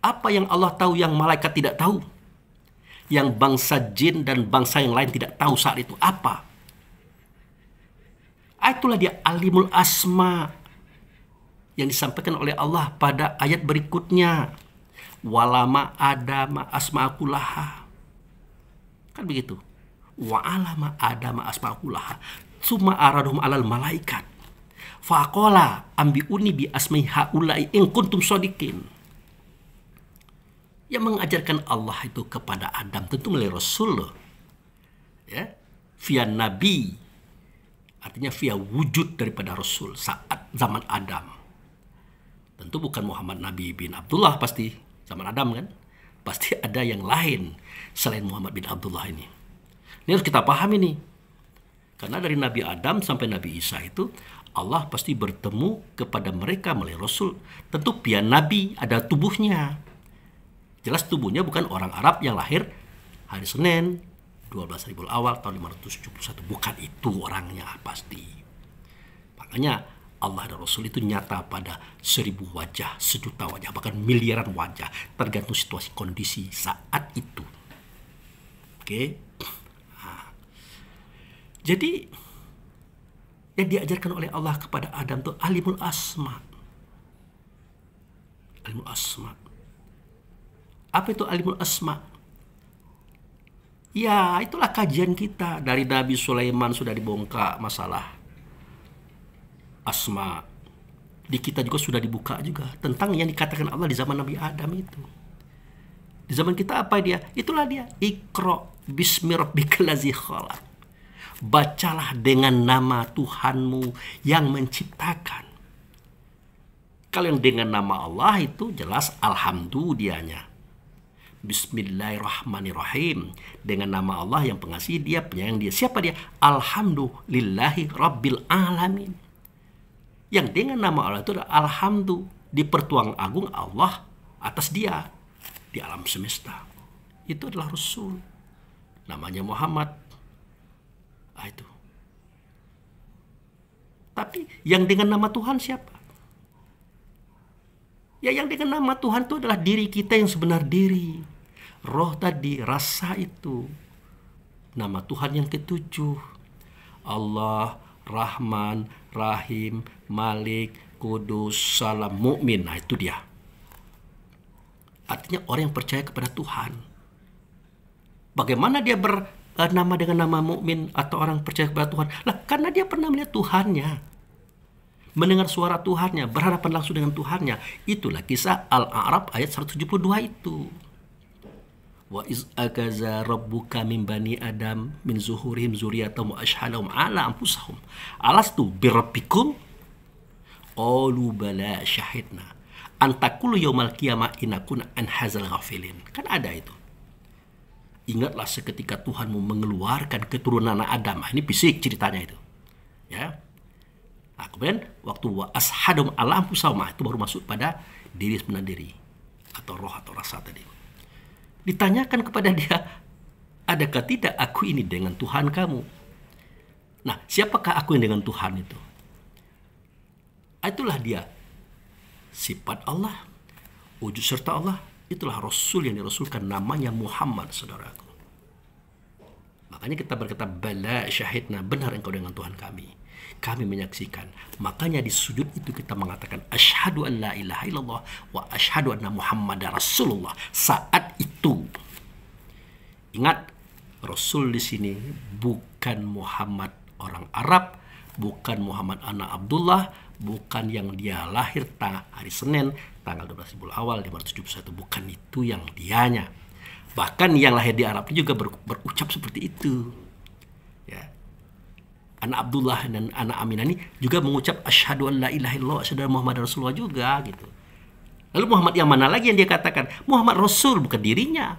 Apa yang Allah tahu yang malaikat tidak tahu? Yang bangsa jin dan bangsa yang lain tidak tahu saat itu apa? Itulah dia alimul asma yang disampaikan oleh Allah pada ayat berikutnya. Walama adama asma'akulaha. Kan begitu. Wa'alama adama asma'akulaha. Summa aradhum alal malaikat. Faqala ambi'uni bi asma'i haula'i in kuntum shodiqin. Yang mengajarkan Allah itu kepada Adam tentu melalui Rasul loh. Ya, via Nabi. Artinya via wujud daripada Rasul saat zaman Adam. Tentu bukan Muhammad Nabi bin Abdullah pasti. Zaman Adam kan. Pasti ada yang lain selain Muhammad bin Abdullah ini. Ini harus kita pahami nih. Karena dari Nabi Adam sampai Nabi Isa itu Allah pasti bertemu kepada mereka melalui Rasul. Tentu via Nabi ada tubuhnya. Jelas tubuhnya bukan orang Arab yang lahir hari Senin 12 Rabiul Awal tahun 571. Bukan itu orangnya pasti. Makanya Allah dan Rasul itu nyata pada 1000 wajah, 1.000.000 wajah, bahkan miliaran wajah. Tergantung situasi kondisi saat itu. Oke. Nah. Jadi yang diajarkan oleh Allah kepada Adam itu alimul asma. Alimul asma. Apa itu alimul asma? Ya, itulah kajian kita. Dari Nabi Sulaiman sudah dibongkar masalah asma. Di kita juga sudah dibuka juga tentang yang dikatakan Allah di zaman Nabi Adam itu. Di zaman kita apa dia? Itulah dia. Iqra bismi rabbikal ladzi khalaq. Bacalah dengan nama Tuhanmu yang menciptakan. Kalau yang dengan nama Allah itu jelas alhamdulillahnya. Bismillahirrahmanirrahim. Dengan nama Allah yang pengasih, dia penyayang, dia. Siapa dia? Alhamdulillahi rabbil alamin. Yang dengan nama Allah itu adalah alhamdulillah, dipertuang agung Allah atas dia di alam semesta. Itu adalah Rasul. Namanya Muhammad. Itu. Tapi yang dengan nama Tuhan siapa? Ya, yang dengan nama Tuhan itu adalah diri kita yang sebenar diri. Roh tadi, rasa itu. Nama Tuhan yang ketujuh. Allah, Rahman, Rahim, Malik, Kudus, Salam, Mu'min. Nah, itu dia. Artinya orang yang percaya kepada Tuhan. Bagaimana dia bernama dengan nama Mu'min atau orang percaya kepada Tuhan? Lah, karena dia pernah melihat Tuhannya. Mendengar suara Tuhannya, berhadapan langsung dengan Tuhannya. Itulah kisah Al-A'raf ayat 172 itu. Wa iz akaza rabbuka min bani adam min zuhurihim zuriyatahum wa ashhadahum ala anfusahum alastu birabbikum qalu bala syahidna antakulu yaumal qiyamah inakuna an hazal ghafilin. Kan ada itu. Ingatlah seketika Tuhanmu mengeluarkan keturunan Adam. Ini fisik ceritanya itu. Ya. Nah, kemudian waktu wa ashadum ala anfusahum itu baru masuk pada diri sebenar diri atau roh atau rasa tadi. Ditanyakan kepada dia, adakah tidak aku ini dengan Tuhan kamu? Nah, siapakah aku yang dengan Tuhan itu? Itulah dia. Sifat Allah, wujud serta Allah, itulah Rasul yang dirasulkan, namanya Muhammad, saudaraku. Makanya kita berkata, bala syahidna, benar engkau dengan Tuhan kami. Kami menyaksikan. Makanya di sujud itu kita mengatakan, asyhadu an la ilaha illallah wa asyhadu anna Muhammadar Rasulullah. Saat itu, ingat, Rasul di sini bukan Muhammad orang Arab, bukan Muhammad anak Abdullah, bukan yang dia lahir hari Senin tanggal 12 Rabiul Awal 571, bukan itu yang dianya. Bahkan yang lahir di Arab juga berucap seperti itu. Ya. Anak Abdullah dan anak Aminah ini juga mengucap asyhadu an la ilaha illallah wa asyhadu anna Muhammadar Rasulullah juga gitu. Lalu Muhammad yang mana lagi yang dia katakan? Muhammad Rasul, bukan dirinya.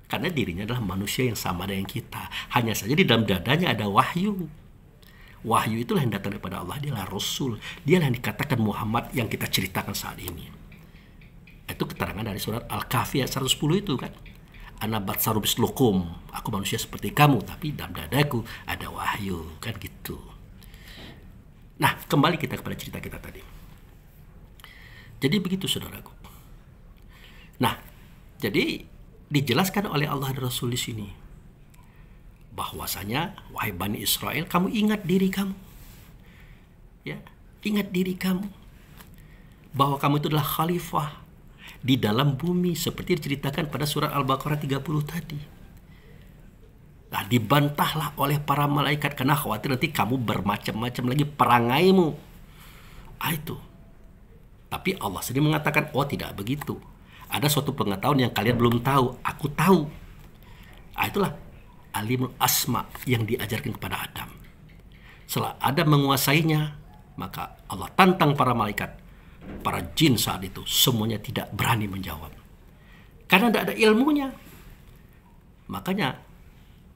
Karena dirinya adalah manusia yang sama dengan kita. Hanya saja di dalam dadanya ada wahyu. Wahyu itulah yang datang daripada Allah. Dialah Rasul. Dialah yang dikatakan Muhammad yang kita ceritakan saat ini. Itu keterangan dari surat Al-Kahfi ayat 110 itu kan. Ana batsaru mislukum. Aku manusia seperti kamu, tapi dalam dadaku ada wahyu. Kan gitu. Nah, kembali kita kepada cerita kita tadi. Jadi begitu, saudaraku. Nah, jadi dijelaskan oleh Allah dan Rasul di sini bahwasanya, wahai Bani Israel, kamu ingat diri kamu. Ya, ingat diri kamu. Bahwa kamu itu adalah khalifah di dalam bumi seperti diceritakan pada surat Al-Baqarah 30 tadi. Nah, dibantahlah oleh para malaikat karena khawatir nanti kamu bermacam-macam lagi perangaimu. Itu. Tapi Allah sendiri mengatakan, oh tidak begitu. Ada suatu pengetahuan yang kalian belum tahu. Aku tahu. Itulah alimul asma yang diajarkan kepada Adam. Setelah Adam menguasainya, maka Allah tantang para malaikat. Para jin saat itu semuanya tidak berani menjawab. Karena tidak ada ilmunya. Makanya,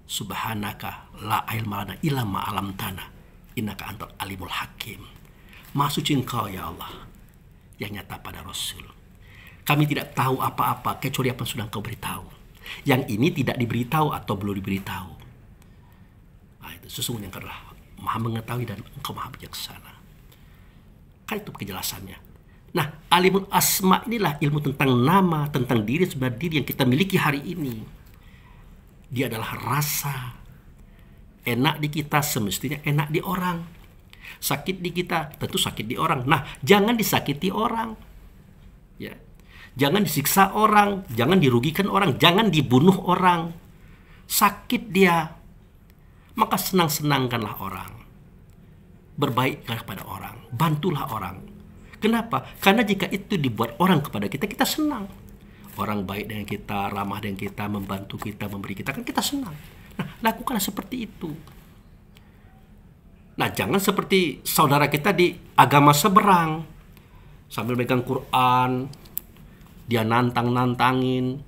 subhanaka la ilma lana illa ma 'allamtana innaka antal alimul hakim. Maha suci Engkau ya Allah yang nyata pada Rasul. Kami tidak tahu apa-apa kecuali apa yang sudah Engkau beritahu. Yang ini tidak diberitahu atau belum diberitahu. Nah, itu sesungguhnya Engkau adalah Maha mengetahui dan Engkau Maha bijaksana. Kan itu kejelasannya. Nah, alimul asma inilah ilmu tentang nama, tentang diri sebenarnya diri yang kita miliki hari ini. Dia adalah rasa. Enak di kita semestinya enak di orang. Sakit di kita tentu sakit di orang. Nah, jangan disakiti orang. Ya. Jangan disiksa orang, jangan dirugikan orang, jangan dibunuh orang. Sakit dia, maka senang-senangkanlah orang. Berbaiklah kepada orang, bantulah orang. Kenapa? Karena jika itu dibuat orang kepada kita, kita senang. Orang baik dengan kita, ramah dengan kita, membantu kita, memberi kita, kan kita senang. Nah, lakukanlah seperti itu. Nah, jangan seperti saudara kita di agama seberang. Sambil megang Quran, dia nantang-nantangin.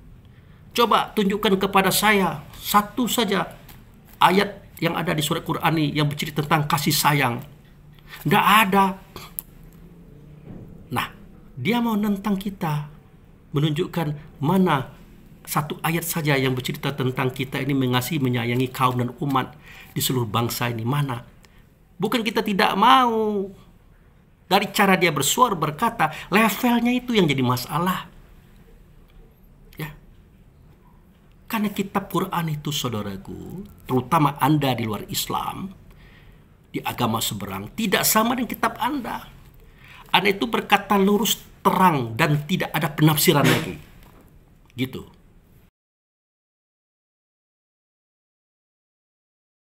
Coba tunjukkan kepada saya satu saja ayat yang ada di surat Quran ini yang bercerita tentang kasih sayang. Nggak ada. Nah, dia mau nentang kita, menunjukkan mana satu ayat saja yang bercerita tentang kita ini mengasihi, menyayangi kaum dan umat di seluruh bangsa ini. Mana? Bukan kita tidak mau. Dari cara dia bersuara, berkata, levelnya itu yang jadi masalah. Ya. Karena kitab Quran itu, saudaraku, terutama Anda di luar Islam, di agama seberang, tidak sama dengan kitab Anda. Anda itu berkata lurus, terang, dan tidak ada penafsiran lagi. Gitu.